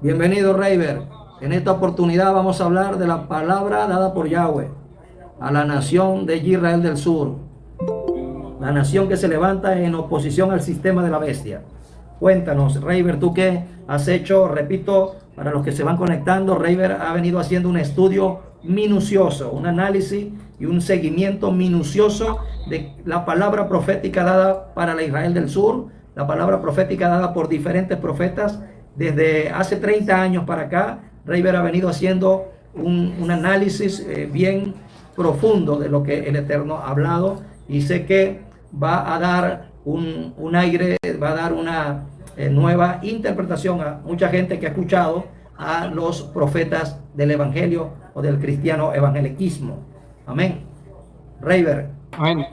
Bienvenido, Reiber. En esta oportunidad vamos a hablar de la palabra dada por Yahweh a la nación de Israel del Sur, la nación que se levanta en oposición al sistema de la bestia. Cuéntanos, Reiber, tú qué has hecho. Repito, para los que se van conectando, Reiber ha venido haciendo un estudio minucioso, un análisis y un seguimiento minucioso de la palabra profética dada para la Israel del Sur, la palabra profética dada por diferentes profetas desde hace 30 años para acá. Reiber ha venido haciendo un análisis bien profundo de lo que el Eterno ha hablado, y sé que va a dar un aire, va a dar una nueva interpretación a mucha gente que ha escuchado a los profetas del Evangelio o del cristiano evangeliquismo. Amén. Reiber, Amén.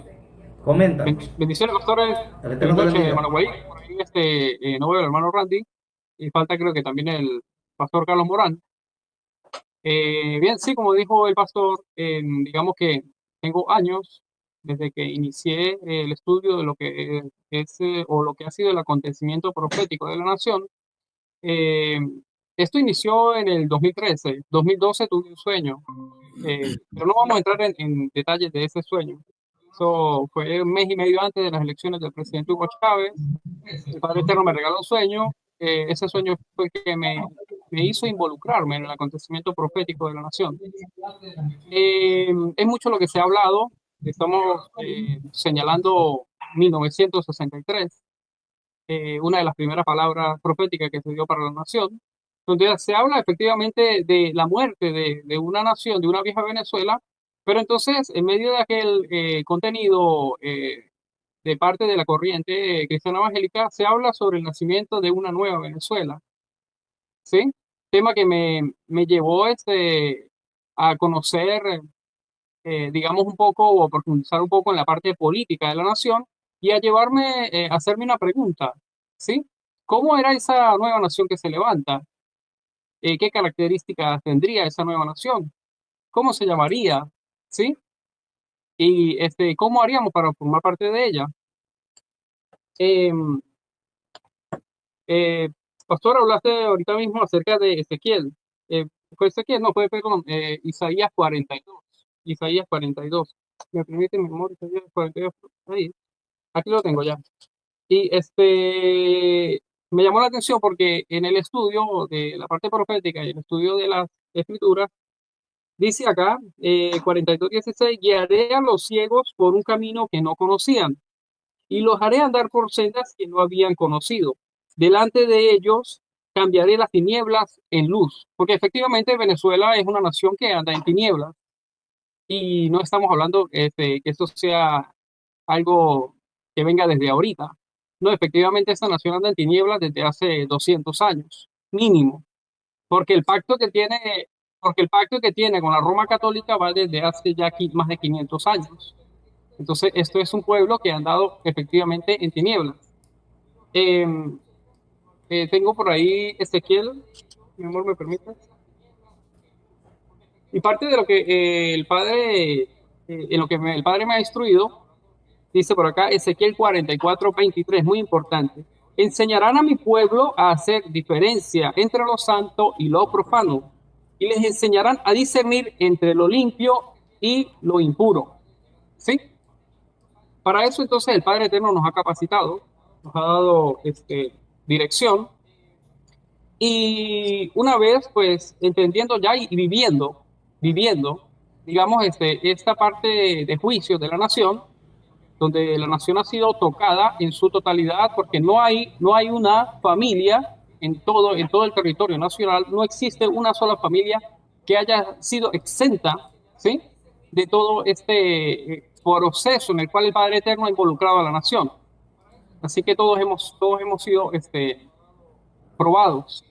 coméntanos. Bendiciones, pastores. El Eterno Feliz te noche, bendiga. hermano Guay. Por ahí no veo al hermano Randy. Y falta creo que también el pastor Carlos Morán. Bien, sí, como dijo el pastor, digamos que tengo años desde que inicié el estudio de lo que es o lo que ha sido el acontecimiento profético de la nación. Eh, Esto inició en el 2013. 2012 tuve un sueño, pero no vamos a entrar en detalles de ese sueño. Eso fue un mes y medio antes de las elecciones del presidente Hugo Chávez. El Padre Eterno me regaló un sueño. Ese sueño fue que me hizo involucrarme en el acontecimiento profético de la nación. Es mucho lo que se ha hablado. Estamos señalando 1963, una de las primeras palabras proféticas que se dio para la nación, donde se habla efectivamente de la muerte de una nación, de una vieja Venezuela, pero entonces en medio de aquel contenido de parte de la corriente cristiana evangélica, se habla sobre el nacimiento de una nueva Venezuela, ¿sí? Tema que me llevó a conocer, digamos, un poco o a profundizar un poco en la parte política de la nación y a llevarme a hacerme una pregunta, ¿sí? ¿Cómo era esa nueva nación que se levanta? ¿Qué características tendría esa nueva nación? ¿Cómo se llamaría? ¿Sí? Y ¿cómo haríamos para formar parte de ella? Em, Eh, Pastor, hablaste ahorita mismo acerca de Ezequiel. ¿Fue Ezequiel? No, fue, perdón, Isaías 42. Isaías 42. ¿Me permite mi amor? Isaías 42. Ahí. Aquí lo tengo ya. Y me llamó la atención porque en el estudio de la parte profética y el estudio de las escrituras, dice acá, 42:16, guiaré a los ciegos por un camino que no conocían y los haré andar por sendas que no habían conocido. Delante de ellos cambiaré las tinieblas en luz, porque efectivamente Venezuela es una nación que anda en tinieblas y no estamos hablando que esto sea algo que venga desde ahorita. No, efectivamente esta nación anda en tinieblas desde hace 200 años, mínimo, porque el pacto que tiene, porque el pacto que tiene con la Roma Católica va desde hace ya más de 500 años. Entonces, esto es un pueblo que ha andado efectivamente en tinieblas. Eh, Tengo por ahí Ezequiel, mi amor, ¿me permite? Y parte de lo que el padre, en lo que el padre me ha instruido, dice por acá Ezequiel 44:23, muy importante. Enseñarán a mi pueblo a hacer diferencia entre lo santo y lo profano, y les enseñarán a discernir entre lo limpio y lo impuro. ¿Sí? Para eso entonces el Padre Eterno nos ha capacitado, nos ha dado dirección, y una vez pues entendiendo ya y viviendo, digamos, esta parte de juicio de la nación, donde la nación ha sido tocada en su totalidad, porque no hay una familia en todo el territorio nacional, no existe una sola familia que haya sido exenta, ¿sí?, de todo este proceso en el cual el Padre Eterno ha involucrado a la nación. Así que todos hemos sido probados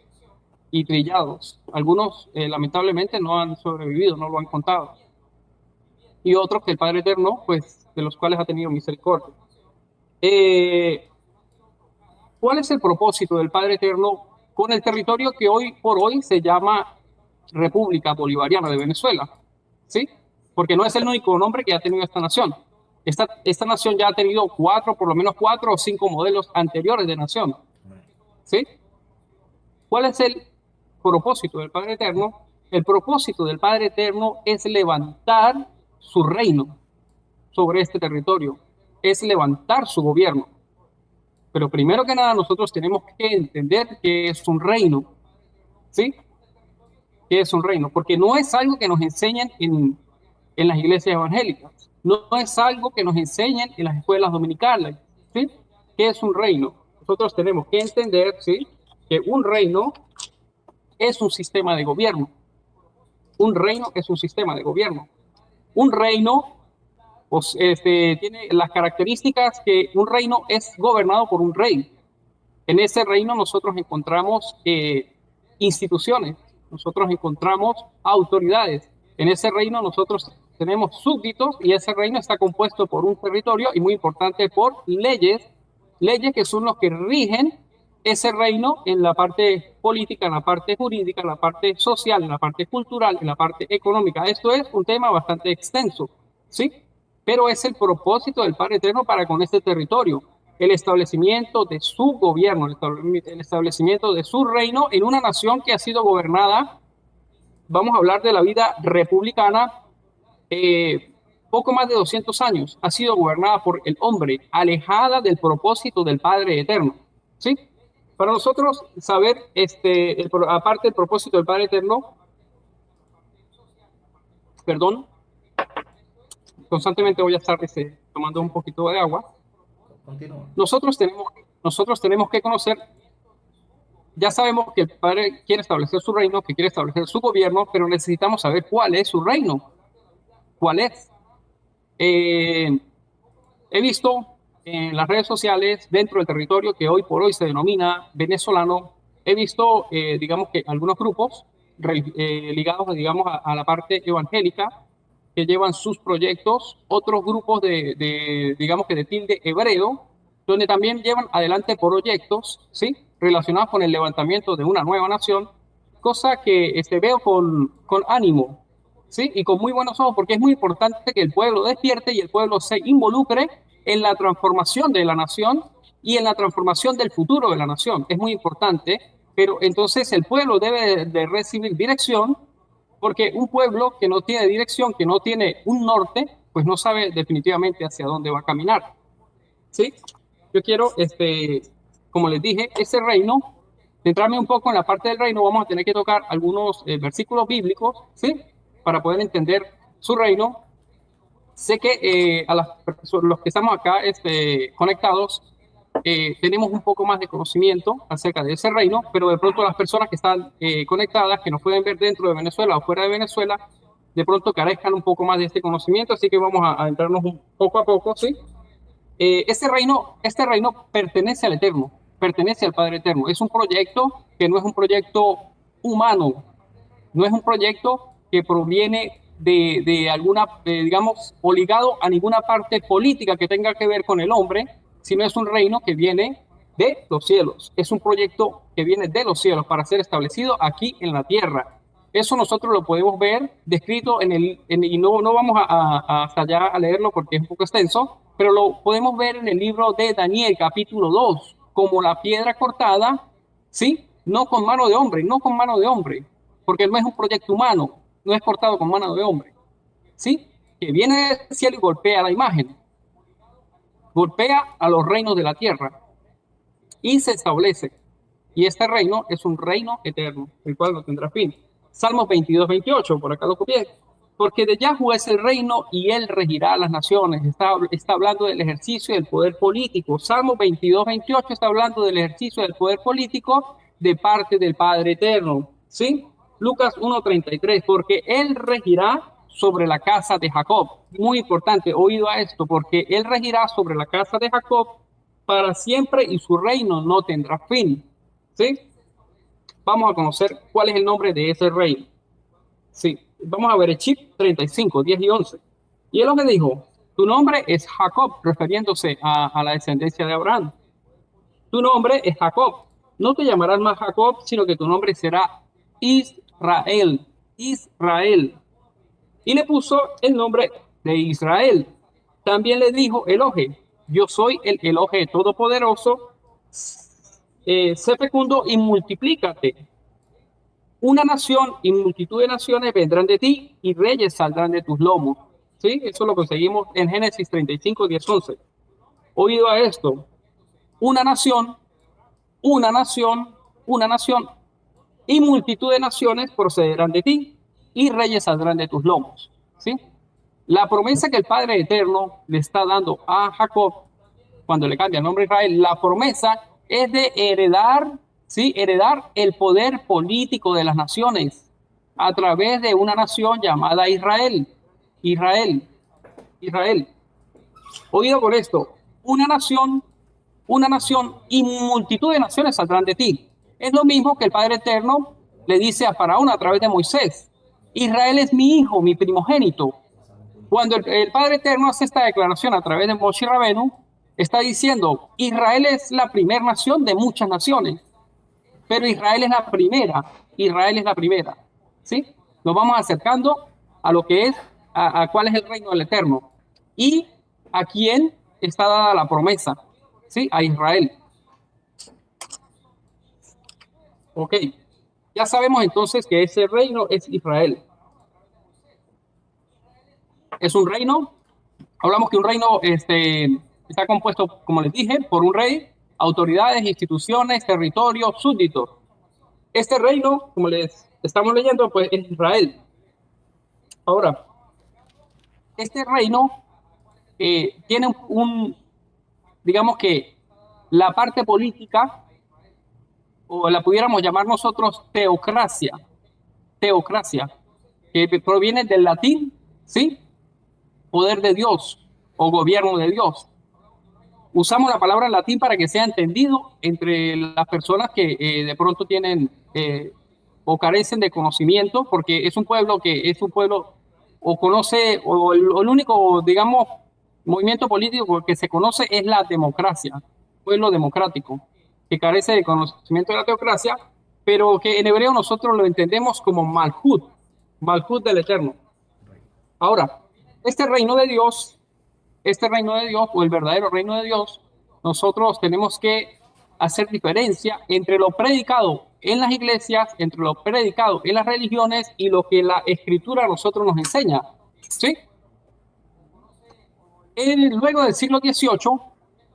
y trillados. Algunos lamentablemente no han sobrevivido, no lo han contado. Y otros que el Padre Eterno, pues, de los cuales ha tenido misericordia. Eh, ¿Cuál es el propósito del Padre Eterno con el territorio que hoy por hoy se llama República Bolivariana de Venezuela? ¿Sí? Porque no es el único nombre que ha tenido esta nación. Esta nación ya ha tenido por lo menos cuatro o cinco modelos anteriores de nación. ¿Sí? ¿Cuál es propósito del Padre Eterno, el propósito del Padre Eterno es levantar su reino sobre este territorio, es levantar su gobierno. Pero primero que nada nosotros tenemos que entender que es un reino, ¿sí? Que es un reino, porque no es algo que nos enseñan en las iglesias evangélicas, no es algo que nos enseñan en las escuelas dominicales, ¿sí? Que es un reino. Nosotros tenemos que entender, ¿sí? Que un reino es un sistema de gobierno. Un reino es un sistema de gobierno. Un reino pues, tiene las características que un reino es gobernado por un rey. En ese reino nosotros encontramos instituciones, nosotros encontramos autoridades. En ese reino nosotros tenemos súbditos y ese reino está compuesto por un territorio y muy importante por leyes, leyes que son los que rigen ese reino en la parte política, en la parte jurídica, en la parte social, en la parte cultural, en la parte económica. Esto es un tema bastante extenso, ¿sí? Pero es el propósito del Padre Eterno para con este territorio, el establecimiento de su gobierno, el establecimiento de su reino en una nación que ha sido gobernada, vamos a hablar de la vida republicana, poco más de 200 años, ha sido gobernada por el hombre, alejada del propósito del Padre Eterno, ¿sí? Para nosotros saber, aparte del propósito del Padre Eterno, perdón, constantemente voy a estar tomando un poquito de agua. Continúa. Nosotros tenemos que conocer, ya sabemos que el Padre quiere establecer su reino, que quiere establecer su gobierno, pero necesitamos saber cuál es su reino. ¿Cuál es? He visto en las redes sociales, dentro del territorio que hoy por hoy se denomina venezolano, he visto, digamos que algunos grupos ligados, digamos, a la parte evangélica, que llevan sus proyectos, otros grupos digamos que de tilde hebreo, donde también llevan adelante proyectos, ¿sí? Relacionados con el levantamiento de una nueva nación, cosa que veo con ánimo, ¿sí? Y con muy buenos ojos, porque es muy importante que el pueblo despierte y el pueblo se involucre en la transformación de la nación y en la transformación del futuro de la nación. Es muy importante, pero entonces el pueblo debe de recibir dirección, porque un pueblo que no tiene dirección, que no tiene un norte, pues no sabe definitivamente hacia dónde va a caminar. ¿Sí? Yo quiero, como les dije, ese reino, centrarme un poco en la parte del reino, vamos a tener que tocar algunos versículos bíblicos, ¿sí? Para poder entender su reino. Sé que los que estamos acá conectados, tenemos un poco más de conocimiento acerca de ese reino, pero de pronto las personas que están conectadas, que nos pueden ver dentro de Venezuela o fuera de Venezuela, de pronto carezcan un poco más de este conocimiento, así que vamos a entrarnos poco a poco, ¿sí? Este reino pertenece al Eterno, pertenece al Padre Eterno. Es un proyecto que no es un proyecto humano, no es un proyecto que proviene de alguna, digamos, o ligado a ninguna parte política que tenga que ver con el hombre, sino es un reino que viene de los cielos. Es un proyecto que viene de los cielos para ser establecido aquí en la tierra. Eso nosotros lo podemos ver descrito y no vamos hasta allá a leerlo porque es un poco extenso, pero lo podemos ver en el libro de Daniel, capítulo 2, como la piedra cortada, ¿sí? No con mano de hombre, no con mano de hombre, porque no es un proyecto humano, no es cortado con mano de hombre, ¿sí? Que viene del cielo y golpea la imagen, golpea a los reinos de la tierra y se establece. Y este reino es un reino eterno, el cual no tendrá fin. Salmos 22, 28, por acá lo copié. Porque de Yahweh es el reino y él regirá a las naciones. Está hablando del ejercicio del poder político. Salmo 22, 28 está hablando del ejercicio del poder político de parte del Padre Eterno. ¿Sí? Lucas 1, 33, porque él regirá sobre la casa de Jacob. Muy importante, oído a esto, porque él regirá sobre la casa de Jacob para siempre y su reino no tendrá fin. ¿Sí? Vamos a conocer cuál es el nombre de ese reino. Sí, vamos a ver el chip 35, 10 y 11. Y él lo que dijo, tu nombre es Jacob, refiriéndose a la descendencia de Abraham. Tu nombre es Jacob. No te llamarás más Jacob, sino que tu nombre será Israel. Israel. Y le puso el nombre de Israel. También le dijo Elohe, yo soy el Elohe Todopoderoso, sé fecundo y multiplícate. una nación y multitud de naciones vendrán de ti y reyes saldrán de tus lomos. ¿Sí? Eso lo conseguimos en Génesis 35, 10, 11. Oído a esto, una nación, una nación, una nación y multitud de naciones procederán de ti y reyes saldrán de tus lomos. ¿Sí? La promesa que el Padre Eterno le está dando a Jacob cuando le cambia el nombre a Israel, la promesa es de heredar, ¿sí? Heredar el poder político de las naciones a través de una nación llamada Israel. Israel, Israel. Oído con esto, una nación y multitud de naciones saldrán de ti. Es lo mismo que el Padre Eterno le dice a Faraón a través de Moisés. Israel es mi hijo, mi primogénito. Cuando el Padre Eterno hace esta declaración a través de Moshe Rabenu, está diciendo, Israel es la primera nación de muchas naciones, pero Israel es la primera, Israel es la primera, ¿sí? Nos vamos acercando a lo que es, a cuál es el reino del Eterno y a quién está dada la promesa, ¿sí? A Israel. Ok, ya sabemos entonces que ese reino es Israel. Es un reino. Hablamos que un reino está compuesto, como les dije, por un rey, autoridades, instituciones, territorios, súbditos. Este reino, como les estamos leyendo, pues es Israel. Ahora, este reino tiene digamos que la parte política, o la pudiéramos llamar nosotros teocracia, que proviene del latín, ¿sí? Poder de Dios o gobierno de Dios. Usamos la palabra en latín para que sea entendido entre las personas que de pronto tienen o carecen de conocimiento, porque es un pueblo o conoce, o el único, digamos, movimiento político que se conoce es la democracia, pueblo democrático, que carece de conocimiento de la teocracia, pero que en hebreo nosotros lo entendemos como Malhut, Malhut del Eterno. Ahora, este reino de Dios o el verdadero reino de Dios, nosotros tenemos que hacer diferencia entre lo predicado en las iglesias, entre lo predicado en las religiones y lo que la escritura a nosotros nos enseña. ¿Sí? Luego del siglo XVIII,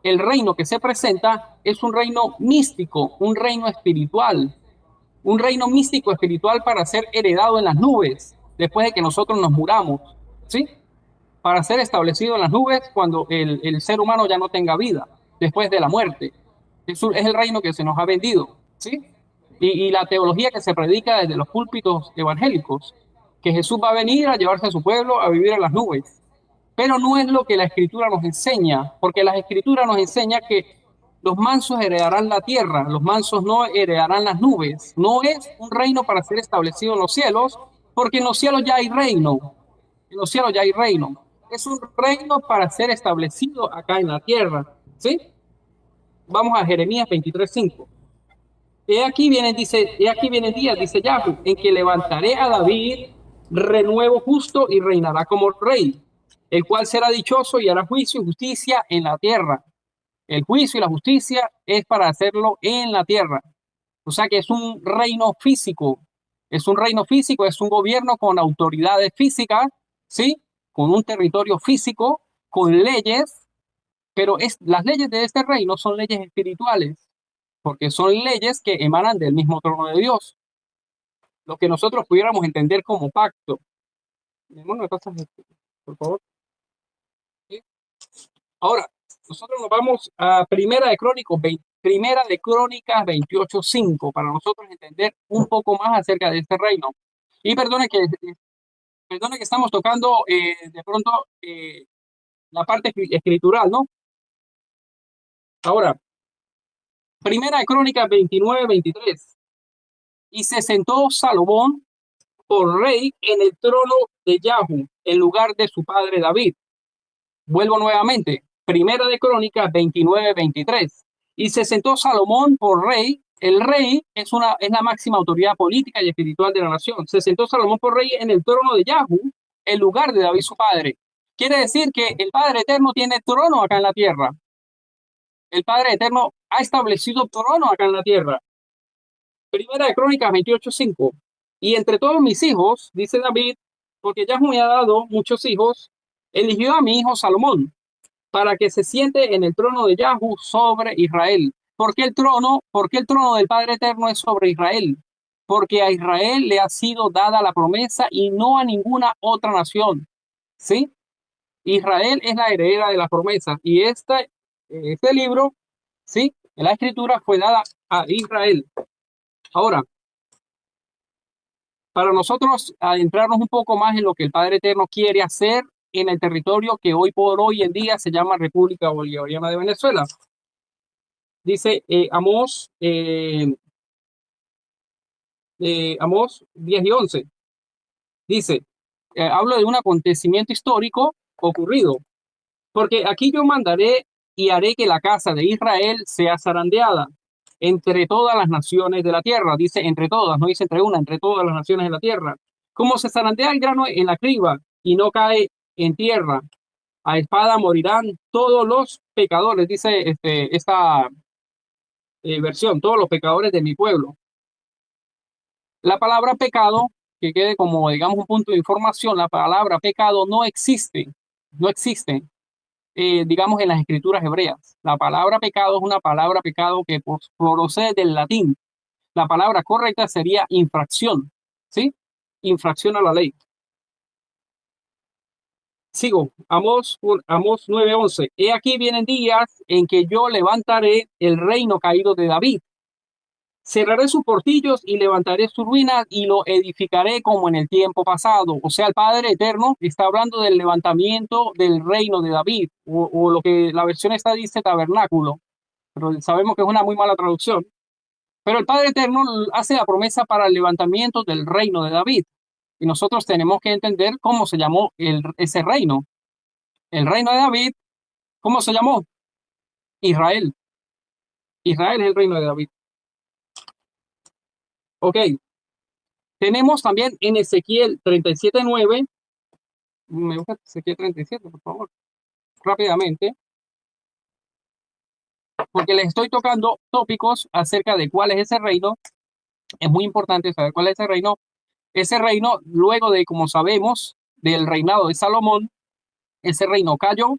el reino que se presenta es un reino místico, un reino espiritual, un reino místico espiritual para ser heredado en las nubes después de que nosotros nos muramos. ¿Sí? Para ser establecido en las nubes cuando el ser humano ya no tenga vida, después de la muerte. Eso es el reino que se nos ha vendido, ¿sí? Y la teología que se predica desde los púlpitos evangélicos, que Jesús va a venir a llevarse a su pueblo a vivir en las nubes. Pero no es lo que la Escritura nos enseña, porque la Escritura nos enseña que los mansos heredarán la tierra, los mansos no heredarán las nubes. No es un reino para ser establecido en los cielos, porque en los cielos ya hay reino. En los cielos ya hay reino. Es un reino para ser establecido acá en la tierra. ¿Sí? Vamos a Jeremías 23:5. He aquí vienen días, dice Yahweh, en que levantaré a David renuevo justo y reinará como rey, el cual será dichoso y hará juicio y justicia en la tierra. El juicio y la justicia es para hacerlo en la tierra. O sea que es un reino físico. Es un reino físico, es un gobierno con autoridades físicas, ¿sí? Con un territorio físico, con leyes, pero las leyes de este reino son leyes espirituales, porque son leyes que emanan del mismo trono de Dios, lo que nosotros pudiéramos entender como pacto. ¿Me pasas esto, por favor? ¿Sí? Ahora, nosotros nos vamos a Primera de Crónicas 28:5 para nosotros entender un poco más acerca de este reino. Y perdone que estamos tocando de pronto la parte escritural, ¿no? Ahora, Primera de Crónicas 29:23. Y se sentó Salomón por rey en el trono de Yahú, en lugar de su padre David. Vuelvo nuevamente. Primera de Crónicas 29:23. Y se sentó Salomón por rey. El rey es la máxima autoridad política y espiritual de la nación. Se sentó Salomón por rey en el trono de Yahú, en lugar de David su padre. Quiere decir que el Padre Eterno tiene trono acá en la tierra. El Padre Eterno ha establecido trono acá en la tierra. Primera de Crónicas 28:5. Y entre todos mis hijos, dice David, porque Yahweh me ha dado muchos hijos, eligió a mi hijo Salomón para que se siente en el trono de Yahweh sobre Israel. ¿Por qué el trono? ¿Por qué el trono del Padre Eterno es sobre Israel? Porque a Israel le ha sido dada la promesa y no a ninguna otra nación. ¿Sí? Israel es la heredera de la promesa y este libro, ¿sí? La escritura fue dada a Israel. Ahora, para nosotros adentrarnos un poco más en lo que el Padre Eterno quiere hacer en el territorio que hoy por hoy en día se llama República Bolivariana de Venezuela. Dice Amós 10 y 11. Dice, hablo de un acontecimiento histórico ocurrido, porque aquí yo mandaré y haré que la casa de Israel sea zarandeada entre todas las naciones de la tierra. Dice entre todas, no dice entre una, entre todas las naciones de la tierra. Como se zarandea el grano en la criba y no cae en tierra, a espada morirán todos los pecadores, dice esta versión, todos los pecadores de mi pueblo. La palabra pecado, que quede como, digamos, un punto de información, la palabra pecado no existe, no existe, digamos, en las escrituras hebreas. La palabra pecado es una palabra pecado que procede del latín. La palabra correcta sería infracción, ¿sí? Infracción a la ley. Sigo, Amós 9:11. He aquí vienen días en que yo levantaré el reino caído de David. Cerraré sus portillos y levantaré sus ruinas y lo edificaré como en el tiempo pasado. O sea, el Padre Eterno está hablando del levantamiento del reino de David, o lo que la versión esta dice tabernáculo, pero sabemos que es una muy mala traducción. Pero el Padre Eterno hace la promesa para el levantamiento del reino de David. Y nosotros tenemos que entender cómo se llamó ese reino. El reino de David, ¿cómo se llamó? Israel. Israel es el reino de David. Ok. Tenemos también en Ezequiel 37:9. Me gusta Ezequiel 37, por favor, rápidamente, porque les estoy tocando tópicos acerca de cuál es ese reino. Es muy importante saber cuál es ese reino. Ese reino, luego de, como sabemos, del reinado de Salomón, ese reino cayó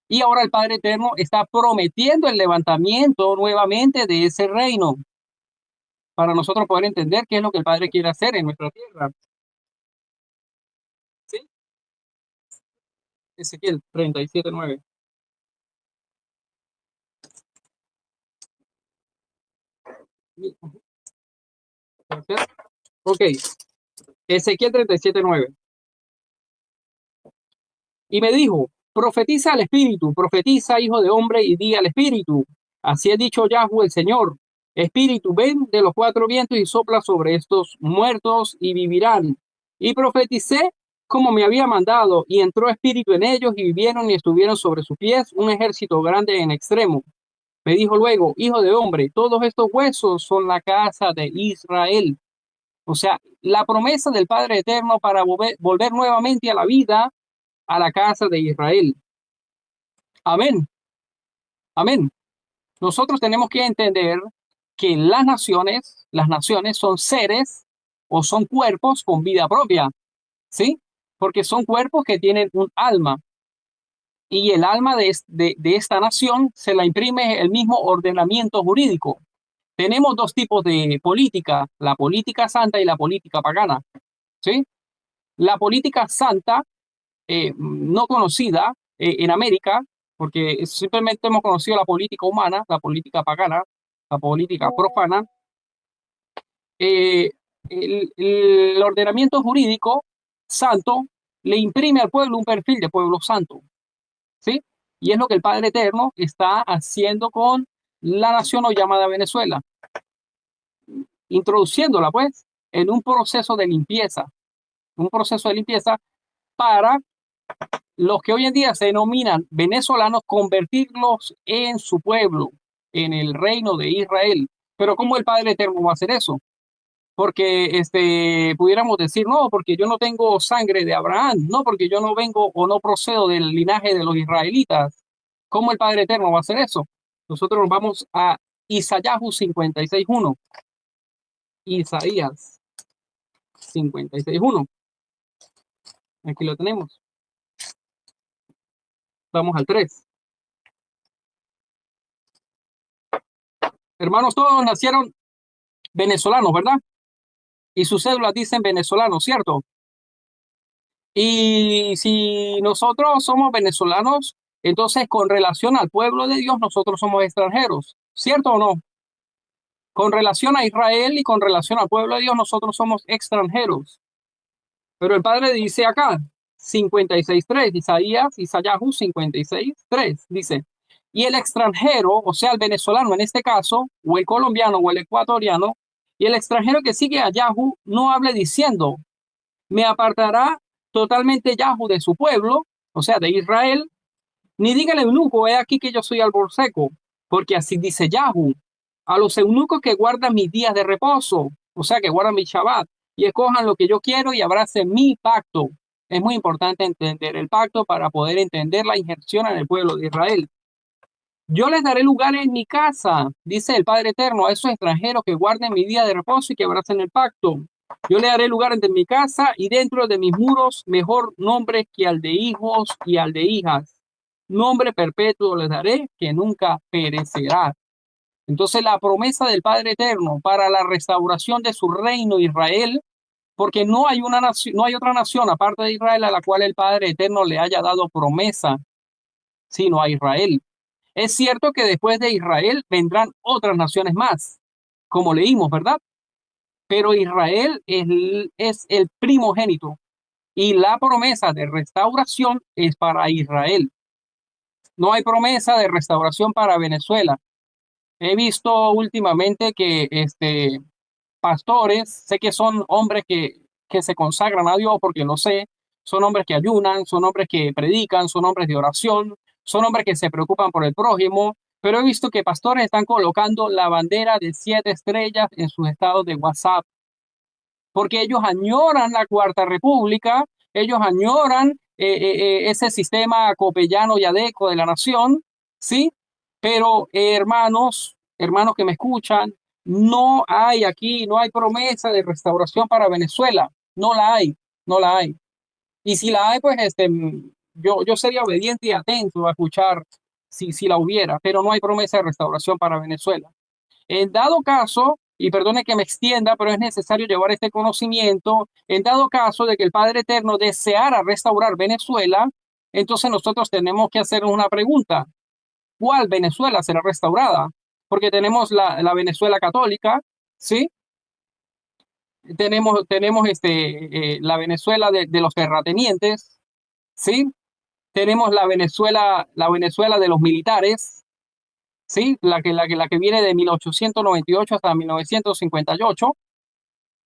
y ahora el Padre Eterno está prometiendo el levantamiento nuevamente de ese reino para nosotros poder entender qué es lo que el Padre quiere hacer en nuestra tierra. ¿Sí? Ezequiel 37:9. Ok, Ezequiel 37:9. Y me dijo, profetiza al Espíritu, profetiza, hijo de hombre, y di al Espíritu. Así ha dicho Yahweh el Señor. Espíritu, ven de los cuatro vientos y sopla sobre estos muertos y vivirán. Y profeticé como me había mandado, y entró espíritu en ellos y vivieron y estuvieron sobre sus pies un ejército grande en extremo. Me dijo luego, hijo de hombre, todos estos huesos son la casa de Israel. O sea, la promesa del Padre Eterno para volver nuevamente a la vida a la casa de Israel. Amén. Amén. Nosotros tenemos que entender que las naciones son seres o son cuerpos con vida propia, ¿sí? Porque son cuerpos que tienen un alma y el alma de esta nación se la imprime el mismo ordenamiento jurídico. Tenemos dos tipos de política, la política santa y la política pagana, ¿sí? La política santa no conocida en América, porque simplemente hemos conocido la política humana, la política pagana, la política profana. El ordenamiento jurídico santo le imprime al pueblo un perfil de pueblo santo, ¿sí? Y es lo que el Padre Eterno está haciendo con la nación hoy llamada Venezuela, introduciéndola pues en un proceso de limpieza para los que hoy en día se denominan venezolanos, convertirlos en su pueblo, en el reino de Israel. Pero ¿cómo el Padre Eterno va a hacer eso? Porque pudiéramos decir, no, porque yo no tengo sangre de Abraham, no, porque yo no vengo o no procedo del linaje de los israelitas. ¿Cómo el Padre Eterno va a hacer eso? Nosotros nos vamos a Isaías 56:1. Isaías 56:1. Aquí lo tenemos. Vamos al 3. Hermanos, todos nacieron venezolanos, ¿verdad? Y sus cédulas dicen venezolanos, ¿cierto? Y si nosotros somos venezolanos, entonces con relación al pueblo de Dios, nosotros somos extranjeros, ¿cierto o no? Con relación a Israel y con relación al pueblo de Dios, nosotros somos extranjeros. Pero el Padre dice acá, 56:3, Isaías 56:3, dice, y el extranjero, o sea, el venezolano en este caso, o el colombiano o el ecuatoriano, y el extranjero que sigue a Yahú no hable diciendo, me apartará totalmente Yahú de su pueblo, o sea, de Israel, ni diga al eunuco, he aquí que yo soy árbol seco, porque así dice Yahú, a los eunucos que guardan mis días de reposo, o sea, que guardan mi Shabbat, y escojan lo que yo quiero y abracen mi pacto. Es muy importante entender el pacto para poder entender la injerción en el pueblo de Israel. Yo les daré lugar en mi casa, dice el Padre Eterno, a esos extranjeros que guarden mi día de reposo y que abracen el pacto. Yo le daré lugar entre mi casa y dentro de mis muros, mejor nombre que al de hijos y al de hijas. Nombre perpetuo les daré que nunca perecerá. Entonces la promesa del Padre Eterno para la restauración de su reino Israel, porque no hay una nación, no hay otra nación aparte de Israel a la cual el Padre Eterno le haya dado promesa, sino a Israel. Es cierto que después de Israel vendrán otras naciones más, como leímos, ¿verdad? Pero Israel es el primogénito y la promesa de restauración es para Israel. No hay promesa de restauración para Venezuela. He visto últimamente que pastores, sé que son hombres que se consagran a Dios porque lo sé, son hombres que ayunan, son hombres que predican, son hombres de oración, son hombres que se preocupan por el prójimo, pero he visto que pastores están colocando la bandera de 7 estrellas en sus estados de WhatsApp, porque ellos añoran la Cuarta República, ellos añoran ese sistema copellano y adeco de la nación, ¿sí? Pero hermanos que me escuchan, no hay aquí, no hay promesa de restauración para Venezuela, no la hay, no la hay. Y si la hay, pues yo sería obediente y atento a escuchar si la hubiera, pero no hay promesa de restauración para Venezuela. En dado caso, y perdone que me extienda, pero es necesario llevar este conocimiento, en dado caso de que el Padre Eterno deseara restaurar Venezuela, entonces nosotros tenemos que hacernos una pregunta. ¿Cuál Venezuela será restaurada? Porque tenemos la Venezuela católica, ¿sí? Tenemos la Venezuela de los terratenientes, ¿sí? Tenemos la Venezuela de los militares, ¿sí? La que viene de 1898 hasta 1958,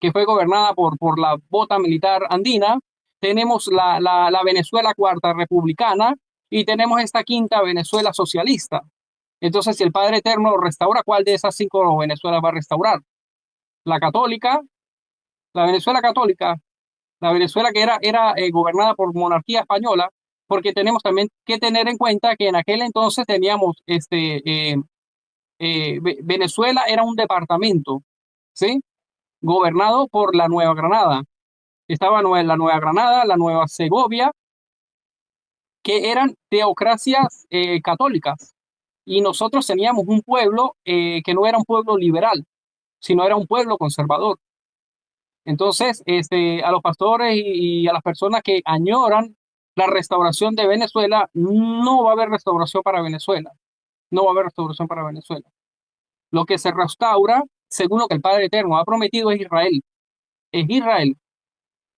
que fue gobernada por la bota militar andina. Tenemos la Venezuela cuarta republicana y tenemos esta quinta Venezuela socialista. Entonces, si el Padre Eterno restaura, ¿cuál de esas 5 Venezuelas va a restaurar? La católica, la Venezuela católica, la Venezuela que era gobernada por monarquía española, porque tenemos también que tener en cuenta que en aquel entonces teníamos Venezuela era un departamento, ¿sí? Gobernado por la Nueva Granada. Estaba la Nueva Granada, la Nueva Segovia, que eran teocracias católicas. Y nosotros teníamos un pueblo que no era un pueblo liberal, sino era un pueblo conservador. Entonces, a los pastores y a las personas que añoran la restauración de Venezuela, no va a haber restauración para Venezuela. No va a haber restauración para Venezuela. Lo que se restaura, según lo que el Padre Eterno ha prometido, es Israel. Es Israel.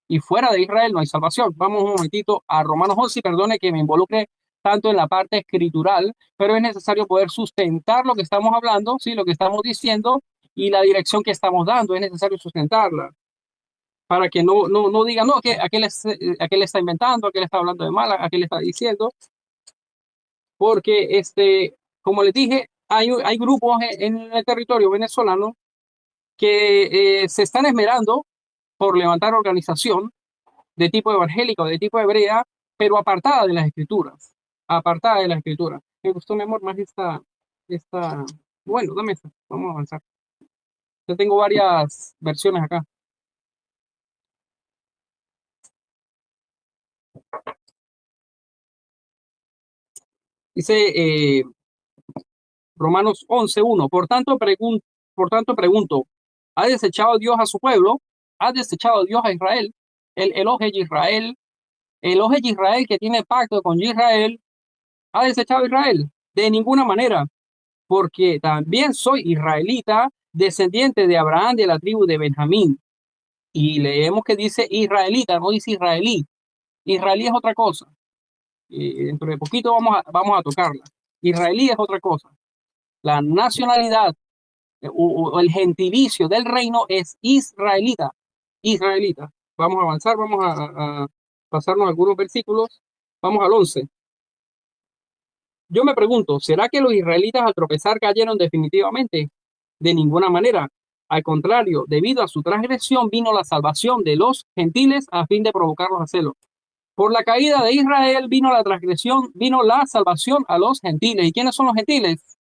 Y fuera de Israel no hay salvación. Vamos un momentito a Romanos 11, perdone que me involucre tanto en la parte escritural, pero es necesario poder sustentar lo que estamos hablando, ¿sí? Lo que estamos diciendo y la dirección que estamos dando, es necesario sustentarla para que no digan, no, que aquel está inventando, aquel está hablando de mal, aquel está diciendo, porque, como les dije, hay grupos en el territorio venezolano que se están esmerando por levantar organización de tipo evangélico, de tipo hebrea, pero apartada de las escrituras, apartada de las escrituras. Me gustó, mi amor, más bueno, dame esta, vamos a avanzar. Yo tengo varias versiones acá. Dice Romanos 11:1. Por tanto, pregunto, ¿ha desechado Dios a su pueblo? ¿Ha desechado Dios a Israel? El Elohe de Israel, el Elohe de Israel que tiene pacto con Israel, ¿ha desechado a Israel? De ninguna manera, porque también soy israelita, descendiente de Abraham, de la tribu de Benjamín. Y leemos que dice israelita, no dice israelí. Israelí es otra cosa. Dentro de poquito vamos a tocarla. Israelí es otra cosa. La nacionalidad o el gentilicio del reino es israelita. Israelita. Vamos a avanzar, vamos a pasarnos algunos versículos. Vamos al 11. Yo me pregunto, ¿será que los israelitas al tropezar cayeron definitivamente? De ninguna manera. Al contrario, debido a su transgresión vino la salvación de los gentiles a fin de provocarlos a celo. Por la caída de Israel vino la transgresión, vino la salvación a los gentiles. ¿Y quiénes son los gentiles?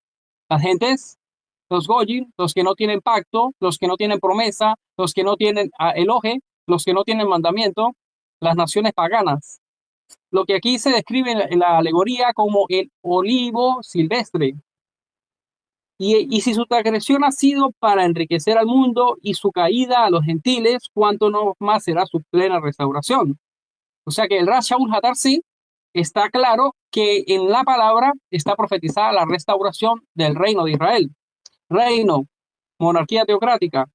Las gentes, los goyim, los que no tienen pacto, los que no tienen promesa, los que no tienen eloje, los que no tienen mandamiento, las naciones paganas. Lo que aquí se describe en la alegoría como el olivo silvestre. Y si su transgresión ha sido para enriquecer al mundo y su caída a los gentiles, ¿cuánto no más será su plena restauración? O sea que el Rash Shaul Hatarsi está claro que en la palabra está profetizada la restauración del reino de Israel. Reino, monarquía teocrática.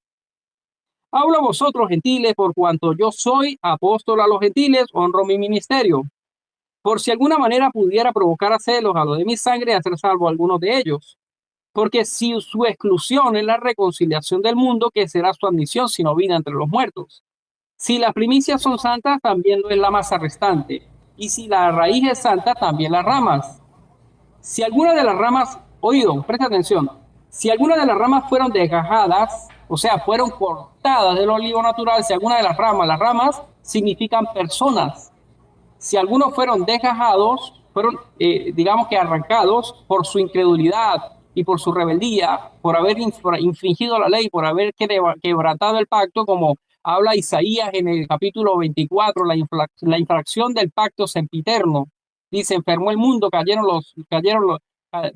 Hablo a vosotros, gentiles, por cuanto yo soy apóstol a los gentiles, honro mi ministerio. Por si alguna manera pudiera provocar a celos a lo de mi sangre, hacer salvo a algunos de ellos. Porque si su exclusión es la reconciliación del mundo, ¿qué será su admisión si no vida entre los muertos? Si las primicias son santas, también lo es la masa restante. Y si la raíz es santa, también las ramas. Si alguna de las ramas, oído, presta atención, si alguna de las ramas fueron desgajadas, o sea, fueron cortadas del olivo natural, si alguna de las ramas significan personas. Si algunos fueron desgajados, fueron, digamos que arrancados por su incredulidad y por su rebeldía, por haber infringido la ley, por haber quebrantado el pacto, como habla Isaías en el capítulo 24, la infracción del pacto sempiterno. Dice, enfermó el mundo, cayeron los.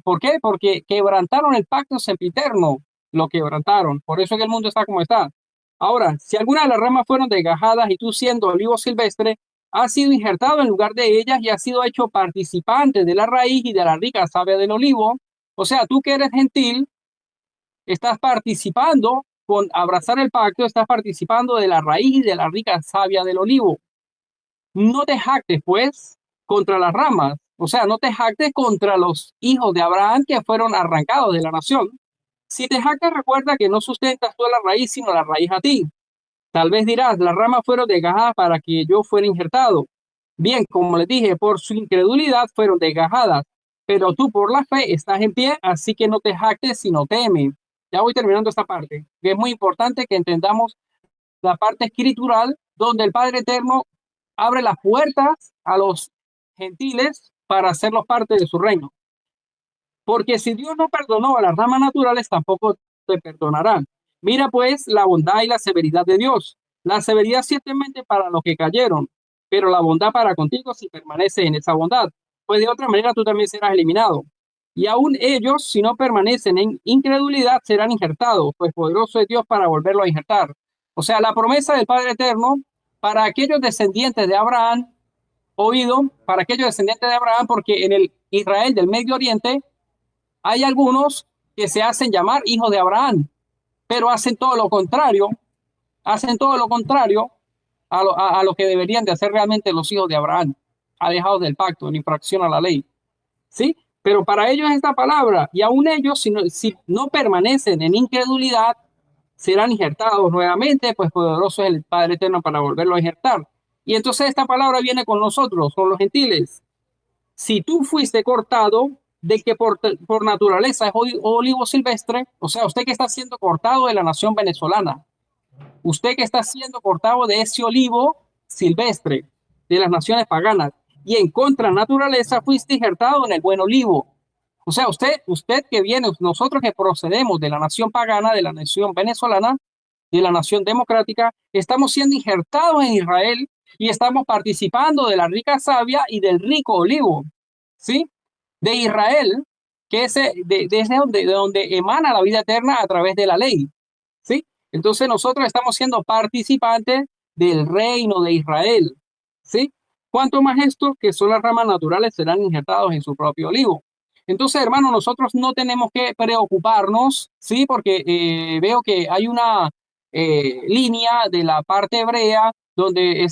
¿Por qué? Porque quebrantaron el pacto sempiterno, lo quebrantaron. Por eso es que el mundo está como está. Ahora, si algunas de las ramas fueron desgajadas y tú siendo olivo silvestre, has sido injertado en lugar de ellas y has sido hecho participante de la raíz y de la rica savia del olivo. O sea, tú que eres gentil, estás participando con abrazar el pacto, estás participando de la raíz y de la rica savia del olivo. No te jactes, pues, contra las ramas. O sea, no te jactes contra los hijos de Abraham que fueron arrancados de la nación. Si te jactas, recuerda que no sustentas tú a la raíz, sino la raíz a ti. Tal vez dirás, las ramas fueron desgajadas para que yo fuera injertado. Bien, como les dije, por su incredulidad fueron desgajadas, pero tú por la fe estás en pie, así que no te jactes, sino teme. Ya voy terminando esta parte, que es muy importante que entendamos la parte escritural donde el Padre Eterno abre las puertas a los gentiles para hacerlos parte de su reino. Porque si Dios no perdonó a las ramas naturales, tampoco te perdonarán. Mira pues la bondad y la severidad de Dios. La severidad ciertamente para los que cayeron, pero la bondad para contigo si permaneces en esa bondad. Pues de otra manera tú también serás eliminado. Y aún ellos, si no permanecen en incredulidad, serán injertados, pues poderoso es Dios para volverlo a injertar. O sea, la promesa del Padre Eterno para aquellos descendientes de Abraham, oído, para aquellos descendientes de Abraham, porque en el Israel del Medio Oriente hay algunos que se hacen llamar hijos de Abraham, pero hacen todo lo contrario a lo que deberían de hacer realmente los hijos de Abraham, alejados del pacto, en infracción a la ley. ¿Sí? Pero para ellos esta palabra, y aún ellos, si no permanecen en incredulidad, serán injertados nuevamente, pues poderoso es el Padre Eterno para volverlo a injertar. Y entonces esta palabra viene con nosotros, con los gentiles. Si tú fuiste cortado, de que por naturaleza es olivo silvestre, o sea, usted que está siendo cortado de la nación venezolana, usted que está siendo cortado de ese olivo silvestre de las naciones paganas, y en contra naturaleza fuiste injertado en el buen olivo. O sea, usted que viene, nosotros que procedemos de la nación pagana, de la nación venezolana, de la nación democrática, estamos siendo injertados en Israel y estamos participando de la rica savia y del rico olivo. ¿Sí? de Israel, que es desde de donde emana la vida eterna a través de la ley. ¿Sí? Entonces nosotros estamos siendo participantes del reino de Israel. ¿Sí? Cuanto más esto, que son las ramas naturales, serán injertados en su propio olivo. Entonces, hermano, nosotros no tenemos que preocuparnos, ¿sí? Porque veo que hay una línea de la parte hebrea donde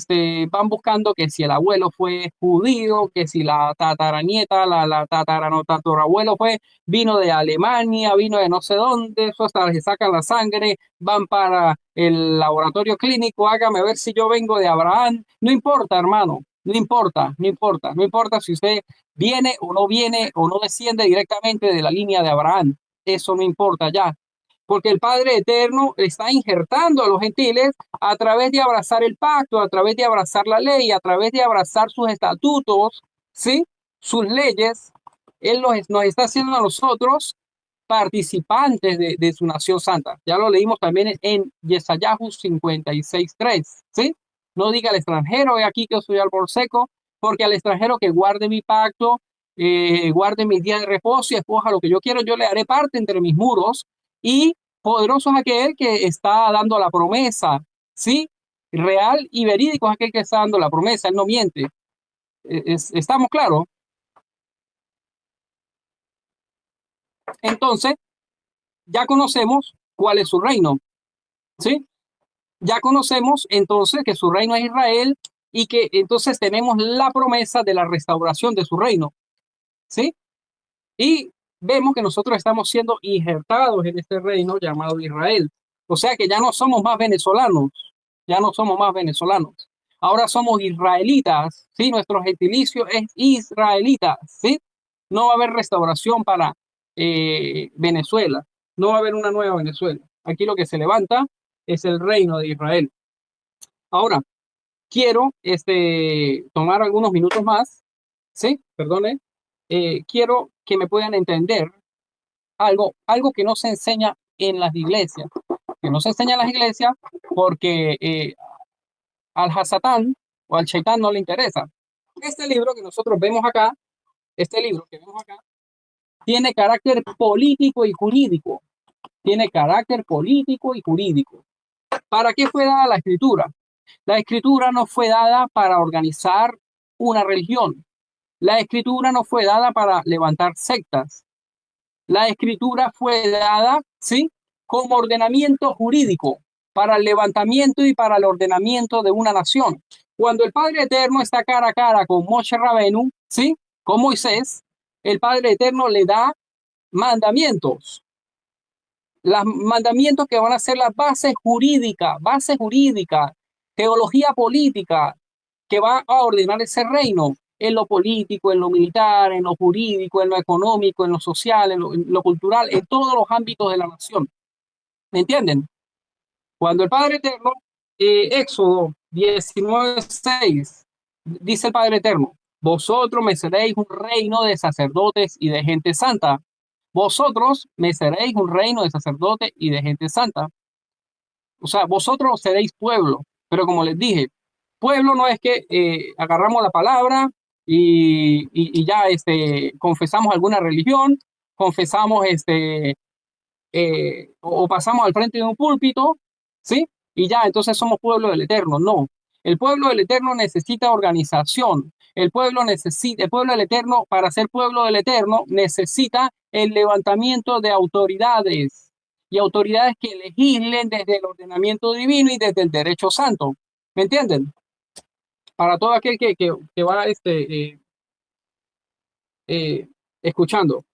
van buscando que si el abuelo fue judío, que si la tataranieta, la tatarabuelo vino de Alemania, vino de no sé dónde, eso hasta le sacan la sangre, van para el laboratorio clínico, hágame ver si yo vengo de Abraham. No importa, hermano, no importa, no importa, no importa si usted viene o no desciende directamente de la línea de Abraham. Eso no importa ya, porque el Padre Eterno está injertando a los gentiles a través de abrazar el pacto, a través de abrazar la ley, a través de abrazar sus estatutos, ¿sí? Sus leyes. Él nos está haciendo a nosotros participantes de su nación santa. Ya lo leímos también en Yesayahu 56:3, ¿sí? No diga al extranjero, he aquí que soy árbol seco, porque al extranjero que guarde mi pacto, guarde mis días de reposo y escoja lo que yo quiero, yo le haré parte entre mis muros, y poderoso es aquel que está dando la promesa, ¿sí? Real y verídico es aquel que está dando la promesa, él no miente. ¿Estamos claros? Entonces, ya conocemos cuál es su reino, ¿sí? Ya conocemos entonces que su reino es Israel y que entonces tenemos la promesa de la restauración de su reino, ¿sí? Y vemos que nosotros estamos siendo injertados en este reino llamado Israel. O sea que ya no somos más venezolanos, ya no somos más venezolanos. Ahora somos israelitas, ¿sí? Nuestro gentilicio es israelita, ¿sí? No va a haber restauración para Venezuela, no va a haber una nueva Venezuela. Aquí lo que se levanta es el reino de Israel. Ahora, quiero tomar algunos minutos más, ¿sí? Perdone. Quiero que me puedan entender algo que no se enseña en las iglesias, que no se enseña en las iglesias porque al Hasatán o al Shaitán no le interesa. Este libro que nosotros vemos acá, este libro que vemos acá, tiene carácter político y jurídico. Tiene carácter político y jurídico. ¿Para qué fue dada la escritura? La escritura no fue dada para organizar una religión. La escritura no fue dada para levantar sectas. La escritura fue dada, ¿sí? Como ordenamiento jurídico para el levantamiento y para el ordenamiento de una nación. Cuando el Padre Eterno está cara a cara con Moshe Rabenu, ¿sí? Con Moisés, el Padre Eterno le da mandamientos. Los mandamientos que van a ser la base jurídica, teología política, que va a ordenar ese reino en lo político, en lo militar, en lo jurídico, en lo económico, en lo social, en lo cultural, en todos los ámbitos de la nación. ¿Me entienden? Cuando el Padre Eterno, Éxodo 19:6, dice el Padre Eterno, vosotros me seréis un reino de sacerdotes y de gente santa. Vosotros me seréis un reino de sacerdotes y de gente santa. O sea, vosotros seréis pueblo. Pero como les dije, pueblo no es que agarramos la palabra y ya confesamos alguna religión, confesamos o pasamos al frente de un púlpito, ¿sí? Y ya, entonces somos pueblo del Eterno. No, el pueblo del Eterno necesita organización. El pueblo del Eterno, para ser pueblo del Eterno, necesita el levantamiento de autoridades y autoridades que legislen desde el ordenamiento divino y desde el derecho santo. ¿Me entienden? Para todo aquel que va escuchando.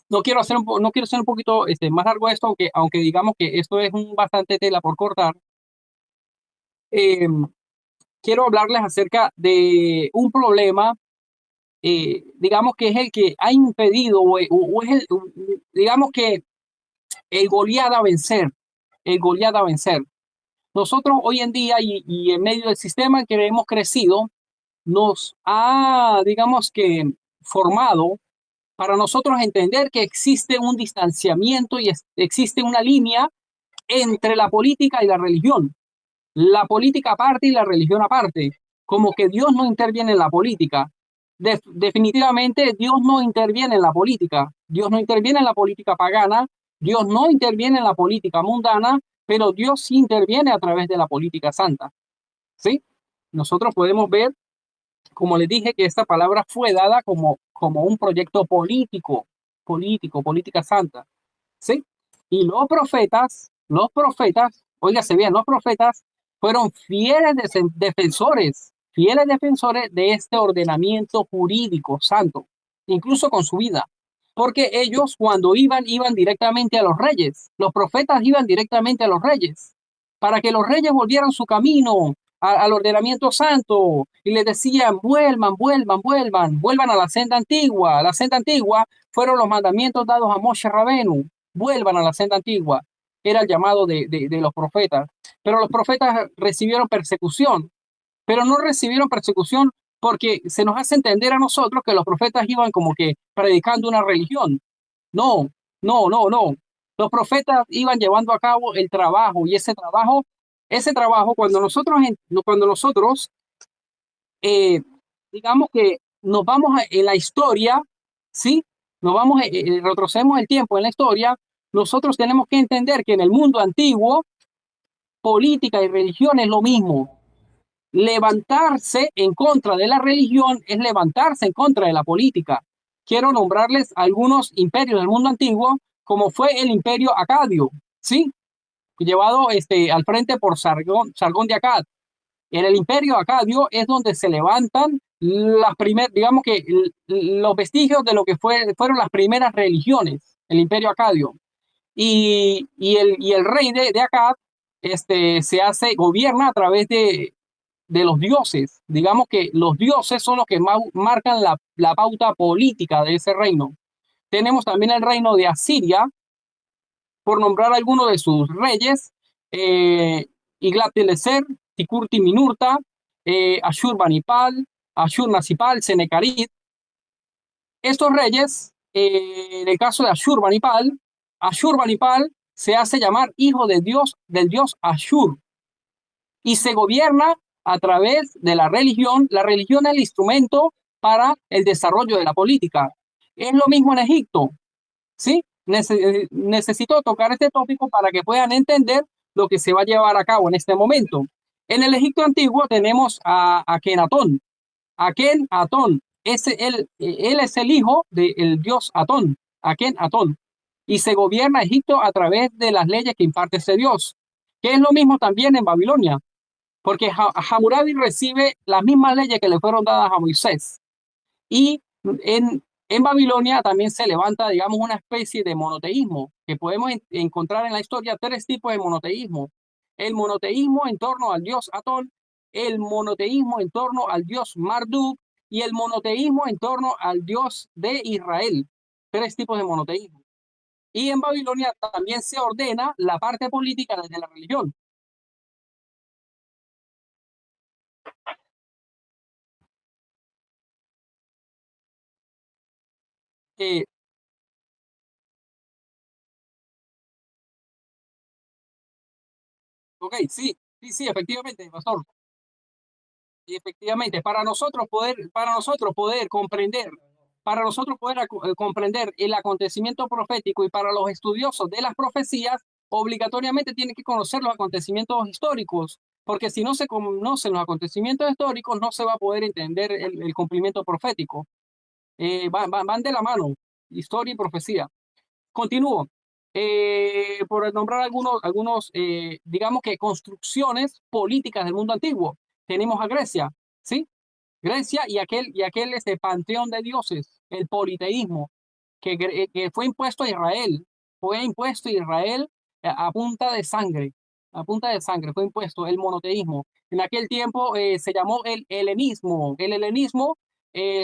No quiero hacer un poquito más largo esto, aunque digamos que esto es un bastante tela por cortar. Eh, Quiero hablarles acerca de un problema, digamos que es el que ha impedido, o es digamos que el Goliat a vencer, el Goliat a vencer. Nosotros hoy en día y en medio del sistema que hemos crecido, nos ha, digamos que, formado para nosotros entender que existe un distanciamiento y existe una línea entre la política y la religión. La política aparte y la religión aparte. como que Dios no interviene en la política. Definitivamente Dios no interviene en la política. Dios no interviene en la política pagana, Dios no interviene en la política mundana, pero Dios sí interviene a través de la política santa. ¿Sí? Nosotros podemos ver, como les dije, que esta palabra fue dada como un proyecto política santa. ¿Sí? Y los profetas, óigase bien, los profetas fueron fieles defensores de este ordenamiento jurídico santo, incluso con su vida. Porque ellos cuando iban directamente a los reyes. Los profetas iban directamente a los reyes para que los reyes volvieran su camino al ordenamiento santo y les decían, vuelvan a la senda antigua. La senda antigua fueron los mandamientos dados a Moshe Rabenu, vuelvan a la senda antigua. Era el llamado de los profetas. Pero los profetas recibieron persecución, pero no recibieron persecución porque se nos hace entender a nosotros que los profetas iban como que predicando una religión. No, no. Los profetas iban llevando a cabo el trabajo y ese trabajo cuando nosotros eh, digamos que nos vamos en la historia, ¿sí? Nos vamos, retrocedemos el tiempo en la historia, nosotros tenemos que entender que en el mundo antiguo, política y religión es lo mismo. Levantarse en contra de la religión es levantarse en contra de la política. Quiero nombrarles algunos imperios del mundo antiguo, como fue el imperio acadio, ¿sí? Llevado al frente por Sargón de Acad. En el imperio acadio es donde se levantan las primeras, digamos que los vestigios de lo que fueron las primeras religiones, el imperio acadio. Y el rey de Acad gobierna a través de los dioses. Digamos que los dioses son los que marcan la pauta política de ese reino. Tenemos también el reino de Asiria, por nombrar algunos de sus reyes, Iglat-Pileser, Tikurti-Minurta, Ashur-Banipal, Ashur-Nasipal, Senecarit. Estos reyes, en el caso de Ashur-Banipal se hace llamar hijo del dios Ashur, y se gobierna a través de la religión. La religión es el instrumento para el desarrollo de la política. Es lo mismo en Egipto, ¿sí? Necesito tocar este tópico para que puedan entender lo que se va a llevar a cabo en este momento. En el Egipto antiguo tenemos a Akenatón. Akenatón, él es el hijo del dios Atón, Akenatón, y se gobierna Egipto a través de las leyes que imparte ese dios, que es lo mismo también en Babilonia, porque Hammurabi recibe las mismas leyes que le fueron dadas a Moisés. Y en Babilonia también se levanta, digamos, una especie de monoteísmo, que podemos encontrar en la historia tres tipos de monoteísmo. El monoteísmo en torno al dios Atón, el monoteísmo en torno al dios Marduk y el monoteísmo en torno al dios de Israel. Tres tipos de monoteísmo. Y en Babilonia también se ordena la parte política desde la religión. Eh, ok, sí, efectivamente, pastor. Y efectivamente, para nosotros poder comprender el acontecimiento profético y para los estudiosos de las profecías, obligatoriamente tienen que conocer los acontecimientos históricos, porque si no se conocen los acontecimientos históricos, no se va a poder entender el cumplimiento profético. Van de la mano, historia y profecía. Continúo. Por nombrar algunos digamos que construcciones políticas del mundo antiguo. Tenemos a Grecia, ¿sí? Grecia y aquel panteón de dioses, el politeísmo, que fue impuesto a Israel. Fue impuesto a Israel a punta de sangre. A punta de sangre fue impuesto el monoteísmo. En aquel tiempo se llamó el helenismo. El helenismo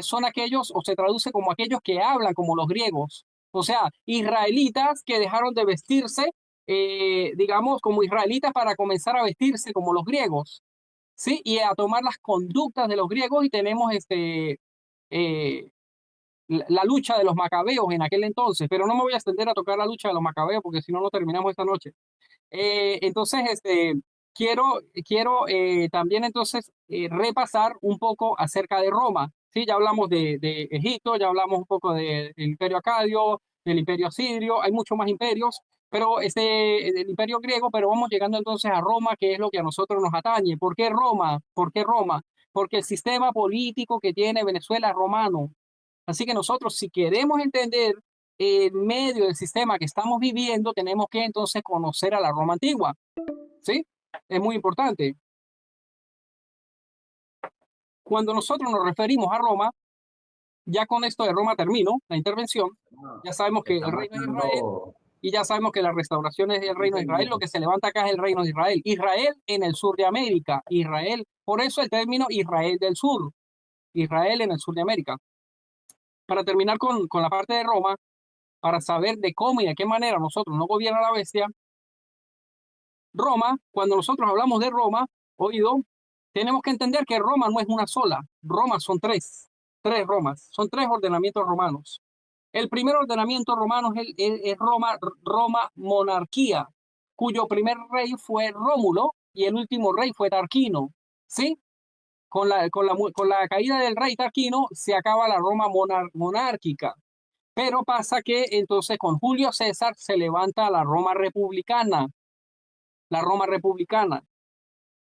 son aquellos, o se traduce como aquellos que hablan como los griegos. O sea, israelitas que dejaron de vestirse, digamos, como israelitas para comenzar a vestirse como los griegos, ¿sí? Y a tomar las conductas de los griegos y tenemos eh, la lucha de los macabeos en aquel entonces, pero no me voy a extender a tocar la lucha de los macabeos porque si no, no terminamos esta noche. Entonces, quiero también entonces repasar un poco acerca de Roma. Sí, ya hablamos de Egipto, ya hablamos un poco del Imperio Acadio, del Imperio Asirio, hay muchos más imperios, pero del Imperio Griego, pero vamos llegando entonces a Roma, que es lo que a nosotros nos atañe. ¿Por qué Roma? ¿Por qué Roma? Porque el sistema político que tiene Venezuela es romano. Así que nosotros, si queremos entender en medio del sistema que estamos viviendo, tenemos que entonces conocer a la Roma antigua. ¿Sí? Es muy importante. Cuando nosotros nos referimos a Roma, ya con esto de Roma termino la intervención, ya sabemos que el Está reino de Israel marcando y ya sabemos que la restauración es el reino 15 de Israel, lo minutos. que se levanta acá es el reino de Israel. Israel en el sur de América, Israel, por eso el término Israel del sur, Israel en el sur de América. Para terminar con la parte de Roma, para saber de cómo y de qué manera nosotros no gobierna la bestia, Roma, cuando nosotros hablamos de Roma, oído, tenemos que entender que Roma no es una sola. Roma son tres Romas, son tres ordenamientos romanos. El primer ordenamiento romano es Roma monarquía, cuyo primer rey fue Rómulo y el último rey fue Tarquino. ¿Sí? Con la caída del rey Tarquino se acaba la Roma monárquica. Pero pasa que entonces con Julio César se levanta la Roma republicana, la Roma republicana,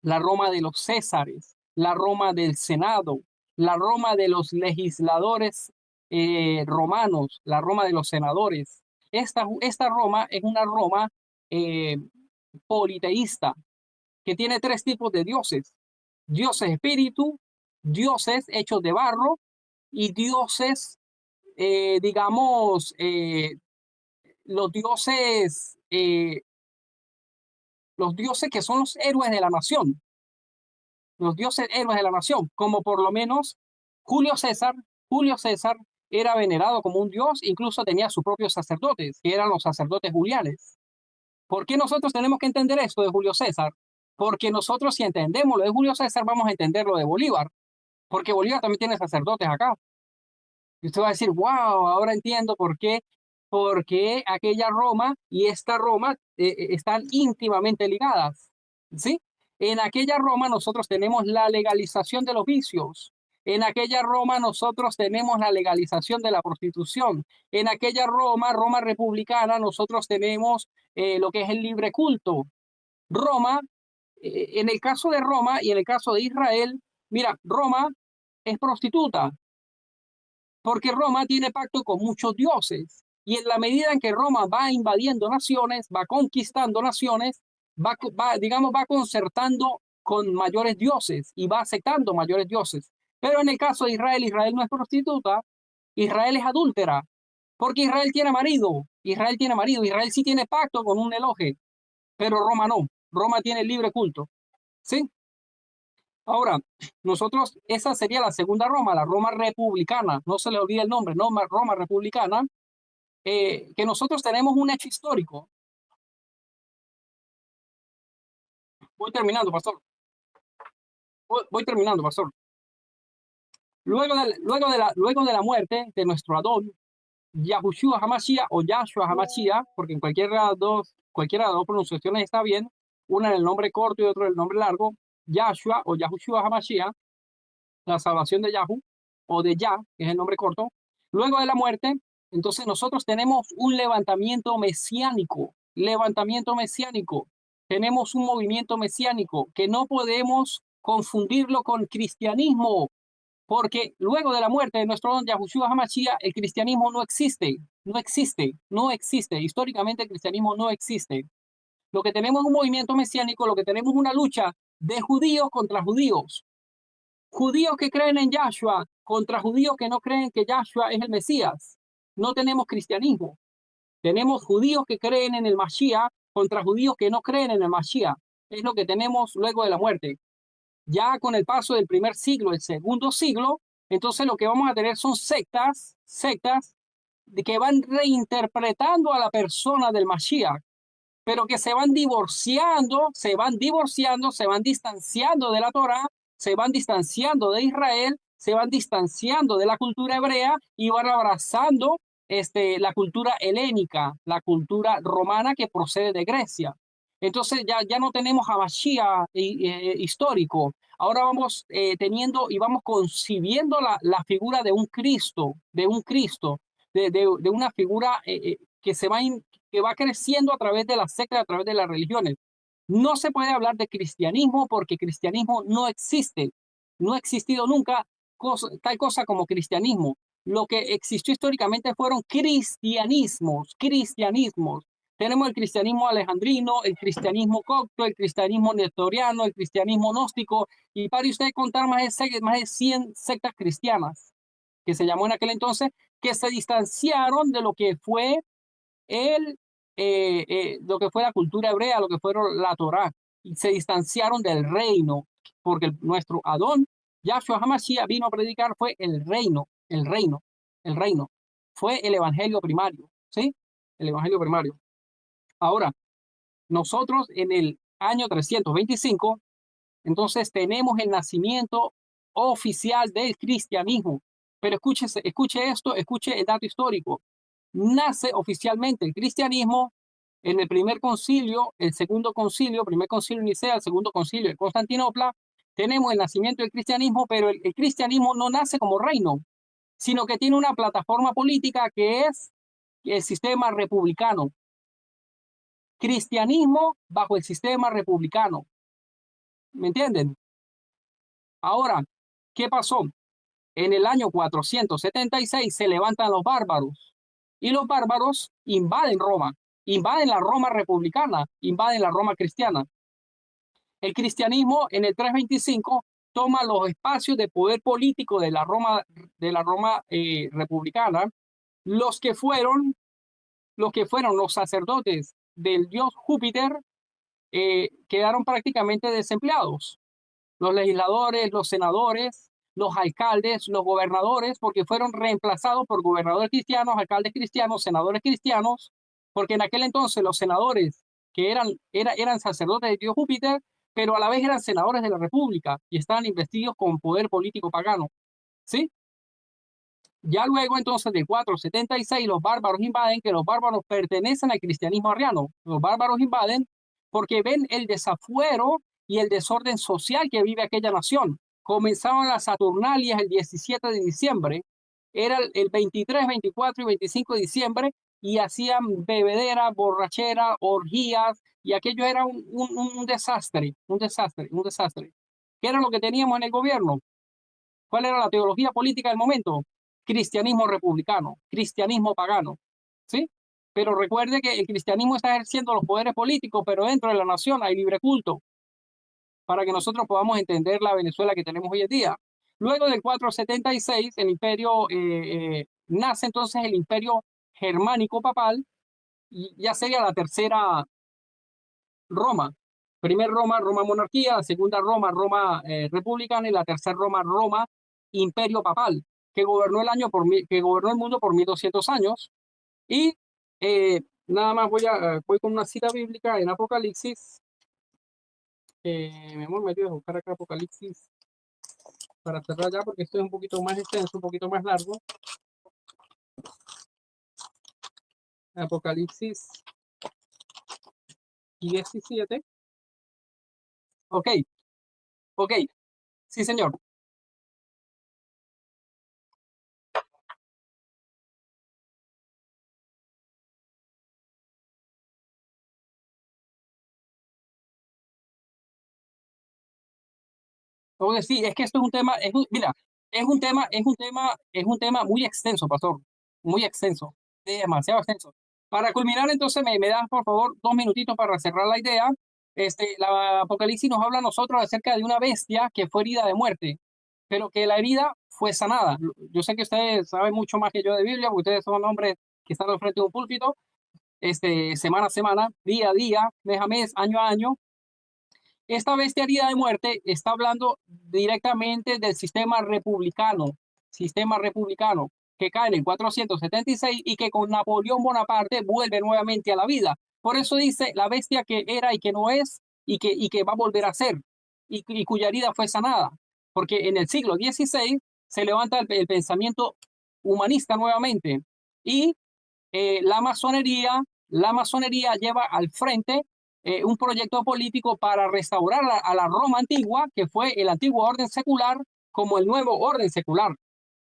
la Roma de los Césares, la Roma del Senado, la Roma de los legisladores romanos, la Roma de los senadores. Esta Roma es una Roma eh, politeísta que tiene tres tipos de dioses. Dioses espíritu, dioses hechos de barro y dioses, digamos, los dioses, los dioses que son los héroes de la nación, los dioses héroes de la nación, como por lo menos Julio César. Julio César era venerado como un dios, incluso tenía sus propios sacerdotes, que eran los sacerdotes julianes. ¿Por qué nosotros tenemos que entender esto de Julio César? Porque nosotros si entendemos lo de Julio César, vamos a entender lo de Bolívar, porque Bolívar también tiene sacerdotes acá. Y usted va a decir, wow, ahora entiendo por qué aquella Roma y esta Roma están íntimamente ligadas. ¿Sí? En aquella Roma nosotros tenemos la legalización de los vicios. En aquella Roma nosotros tenemos la legalización de la prostitución. En aquella Roma, Roma republicana, nosotros tenemos lo que es el libre culto. Roma, en el caso de Roma y en el caso de Israel, mira, Roma es prostituta, porque Roma tiene pacto con muchos dioses. Y en la medida en que Roma va invadiendo naciones, va conquistando naciones, digamos, va concertando con mayores dioses y va aceptando mayores dioses. Pero en el caso de Israel, Israel no es prostituta, Israel es adúltera, porque Israel tiene marido, Israel sí tiene pacto con un eloje, pero Roma no, Roma tiene libre culto. ¿Sí? Ahora, nosotros, esa sería la segunda Roma, la Roma republicana, no se le olvide el nombre, no Roma republicana, que nosotros tenemos un hecho histórico. Voy terminando, pastor. Voy terminando, pastor. Luego de la muerte de nuestro Adón, Yahushua Hamashiach o Yahshua Hamashiach, porque en cualquiera de las dos pronunciaciones está bien, una en el nombre corto y otra en el nombre largo, Yahshua o Yahushua Hamashiach, la salvación de Yahu o de Yah, que es el nombre corto. Luego de la muerte, entonces nosotros tenemos un levantamiento mesiánico, tenemos un movimiento mesiánico que no podemos confundirlo con cristianismo, porque luego de la muerte de nuestro don Yahushua HaMashiach, el cristianismo no existe, históricamente el cristianismo no existe. Lo que tenemos es un movimiento mesiánico, lo que tenemos es una lucha de judíos contra judíos, judíos que creen en Yahshua contra judíos que no creen que Yahshua es el Mesías. No tenemos cristianismo. Tenemos judíos que creen en el Mashiach contra judíos que no creen en el Mashiach. Es lo que tenemos luego de la muerte. Ya con el paso del primer siglo, el segundo siglo, entonces lo que vamos a tener son sectas que van reinterpretando a la persona del Mashiach, pero que se van divorciando, se van distanciando de la Torah, se van distanciando de Israel, se van distanciando de la cultura hebrea y van abrazando la cultura helénica, la cultura romana que procede de Grecia. Entonces ya no tenemos a Mashiach histórico. Ahora vamos teniendo y vamos concibiendo la figura de un Cristo, de una figura que que va creciendo a través de las sectas, a través de las religiones. No se puede hablar de cristianismo porque cristianismo no existe, no ha existido nunca tal cosa como cristianismo. Lo que existió históricamente fueron cristianismos. Tenemos el cristianismo alejandrino, el cristianismo copto, el cristianismo nestoriano, el cristianismo gnóstico, y para usted contar más de 100 sectas cristianas que se llamó en aquel entonces, que se distanciaron de lo que fue lo que fue la cultura hebrea, lo que fueron la Torá, y se distanciaron del reino, porque nuestro Adón, Yahshua HaMashiach, vino a predicar fue el reino, fue el evangelio primario, ¿sí? El evangelio primario. Ahora, nosotros en el año 325, entonces tenemos el nacimiento oficial del cristianismo. Pero escuche esto, escuche el dato histórico. Nace oficialmente el cristianismo en el primer concilio, el segundo concilio, primer concilio de Nicea, el segundo concilio de Constantinopla. Tenemos el nacimiento del cristianismo, pero el cristianismo no nace como reino, sino que tiene una plataforma política que es el sistema republicano. Cristianismo bajo el sistema republicano. ¿Me entienden? Ahora, ¿qué pasó? En el año 476 se levantan los bárbaros y los bárbaros invaden Roma, invaden la Roma republicana, invaden la Roma cristiana. El cristianismo en el 325 toma los espacios de poder político de la Roma republicana, los que fueron los sacerdotes del dios Júpiter quedaron prácticamente desempleados. Los legisladores, los senadores, los alcaldes, los gobernadores, porque fueron reemplazados por gobernadores cristianos, alcaldes cristianos, senadores cristianos, porque en aquel entonces los senadores que eran sacerdotes de dios Júpiter, pero a la vez eran senadores de la República y estaban investidos con poder político pagano, ¿sí? Ya luego entonces del 476 los bárbaros invaden, que los bárbaros pertenecen al cristianismo arriano. Los bárbaros invaden porque ven el desafuero y el desorden social que vive aquella nación. Comenzaron las Saturnalias el 17 de diciembre, era el 23, 24 y 25 de diciembre, y hacían bebedera, borrachera, orgías, y aquello era un desastre, un desastre, un desastre. ¿Qué era lo que teníamos en el gobierno? ¿Cuál era la teología política del momento? Cristianismo republicano, cristianismo pagano, ¿sí? Pero recuerde que el cristianismo está ejerciendo los poderes políticos, pero dentro de la nación hay libre culto, para que nosotros podamos entender la Venezuela que tenemos hoy en día. Luego del 476, el imperio, nace entonces el imperio germánico papal, y ya sería la tercera Roma. Primer Roma, Roma monarquía, la segunda Roma, Roma republicana, y la tercera Roma, Roma imperio papal, que gobernó que gobernó el mundo por 1200 años. Y nada más voy con una cita bíblica en Apocalipsis. Mi amor, me ayuda a buscar acá Apocalipsis para cerrar ya, porque esto es un poquito más extenso, un poquito más largo. Apocalipsis 17. Ok, ok, sí, señor. Oye, sí, es que esto es un tema, mira, es un tema muy extenso, pastor, muy extenso, demasiado extenso. Para culminar, entonces, me das, por favor, 2 minutitos para cerrar la idea. La Apocalipsis nos habla a nosotros acerca de una bestia que fue herida de muerte, pero que la herida fue sanada. Yo sé que ustedes saben mucho más que yo de Biblia, porque ustedes son hombres que están al frente de un púlpito, semana a semana, día a día, mes a mes, año a año. Esta bestialidad de muerte está hablando directamente del sistema republicano que cae en el 476 y que con Napoleón Bonaparte vuelve nuevamente a la vida. Por eso dice la bestia que era y que no es y que va a volver a ser y cuya herida fue sanada. Porque en el siglo XVI se levanta el pensamiento humanista nuevamente y la masonería lleva al frente un proyecto político para restaurar a la Roma antigua, que fue el antiguo orden secular, como el nuevo orden secular.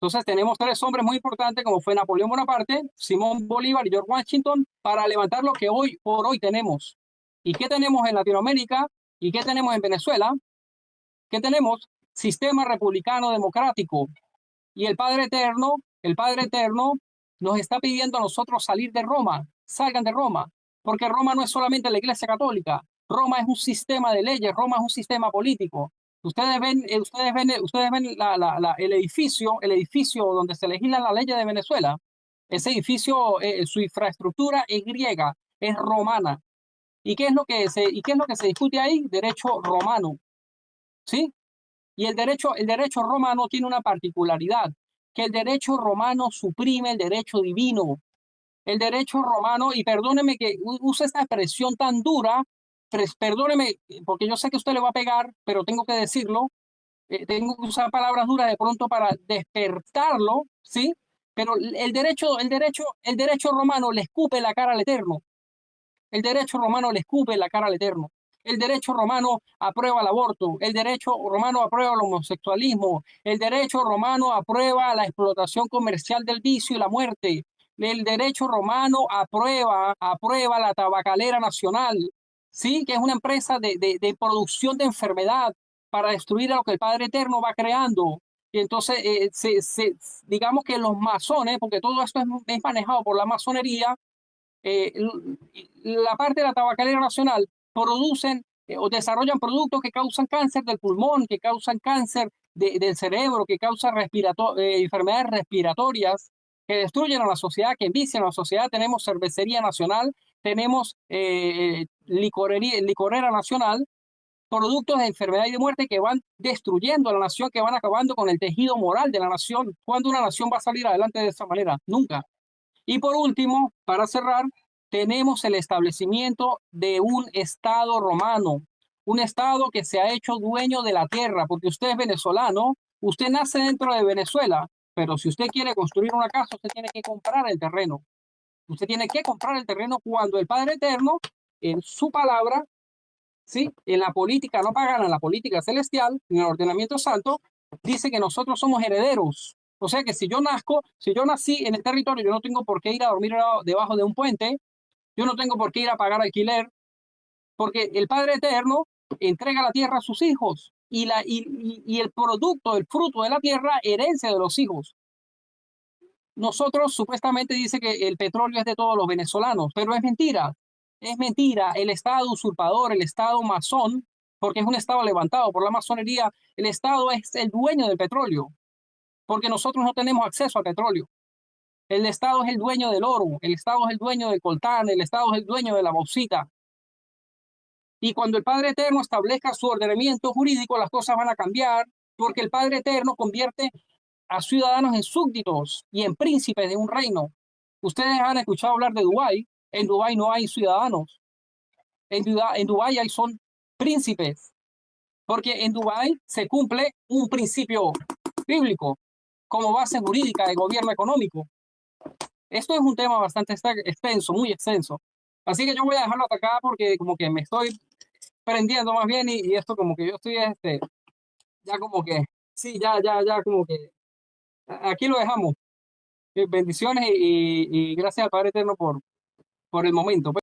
Entonces tenemos tres hombres muy importantes, como fue Napoleón Bonaparte, Simón Bolívar y George Washington, para levantar lo que hoy por hoy tenemos. ¿Y qué tenemos en Latinoamérica? ¿Y qué tenemos en Venezuela? ¿Qué tenemos? Sistema republicano democrático. Y el Padre Eterno nos está pidiendo a nosotros salir de Roma, salgan de Roma, porque Roma no es solamente la Iglesia Católica, Roma es un sistema de leyes, Roma es un sistema político. Ustedes ven el edificio donde se legislan las leyes de Venezuela. Ese edificio, su infraestructura es griega, es romana. ¿Y qué es lo que se discute ahí? Derecho romano, ¿sí? Y el derecho romano tiene una particularidad, que el derecho romano suprime el derecho divino. El derecho romano, y perdóneme que use esta expresión tan dura, perdóneme, porque yo sé que usted le va a pegar, pero tengo que decirlo, tengo que usar palabras duras de pronto para despertarlo, ¿sí? Pero el derecho romano le escupe la cara al Eterno. El derecho romano le escupe la cara al Eterno. El derecho romano aprueba el aborto. El derecho romano aprueba el homosexualismo. El derecho romano aprueba la explotación comercial del vicio y la muerte. El derecho romano aprueba la tabacalera nacional, ¿sí? Que es una empresa de producción de enfermedad para destruir a lo que el Padre Eterno va creando. Y entonces, digamos que los masones, porque todo esto es manejado por la masonería, eh, la parte de la tabacalera nacional producen o desarrollan productos que causan cáncer del pulmón, que causan cáncer del cerebro, que causan enfermedades respiratorias, que destruyen a la sociedad, que envician a la sociedad. Tenemos cervecería nacional, tenemos licorera nacional, productos de enfermedad y de muerte que van destruyendo a la nación, que van acabando con el tejido moral de la nación. ¿Cuándo una nación va a salir adelante de esa manera? Nunca. Y por último, para cerrar, tenemos el establecimiento de un Estado romano, un Estado que se ha hecho dueño de la tierra, porque usted es venezolano, usted nace dentro de Venezuela, pero si usted quiere construir una casa, usted tiene que comprar el terreno. Usted tiene que comprar el terreno cuando el Padre Eterno, en su palabra, ¿sí? En la política no pagana, en la política celestial, en el ordenamiento santo, dice que nosotros somos herederos. O sea que si yo nací en el territorio, yo no tengo por qué ir a dormir debajo de un puente, yo no tengo por qué ir a pagar alquiler, porque el Padre Eterno entrega la tierra a sus hijos y el producto, el fruto de la tierra, herencia de los hijos. Nosotros supuestamente dice que el petróleo es de todos los venezolanos, pero es mentira. Es mentira. El Estado usurpador, el Estado masón, porque es un Estado levantado por la masonería, el Estado es el dueño del petróleo, porque nosotros no tenemos acceso al petróleo. El Estado es el dueño del oro, el Estado es el dueño del coltán, el Estado es el dueño de la bauxita. Y cuando el Padre Eterno establezca su ordenamiento jurídico, las cosas van a cambiar, porque el Padre Eterno convierte a ciudadanos en súbditos y en príncipes de un reino. Ustedes han escuchado hablar de Dubái. En Dubái no hay ciudadanos. En Dubái son príncipes, porque en Dubái se cumple un principio bíblico como base jurídica de gobierno económico. Esto es un tema bastante extenso, muy extenso. Así que yo voy a dejarlo hasta acá porque como que me estoy prendiendo más bien y esto como que yo estoy ya como que, sí, ya como que aquí lo dejamos. Bendiciones y gracias al Padre Eterno por el momento.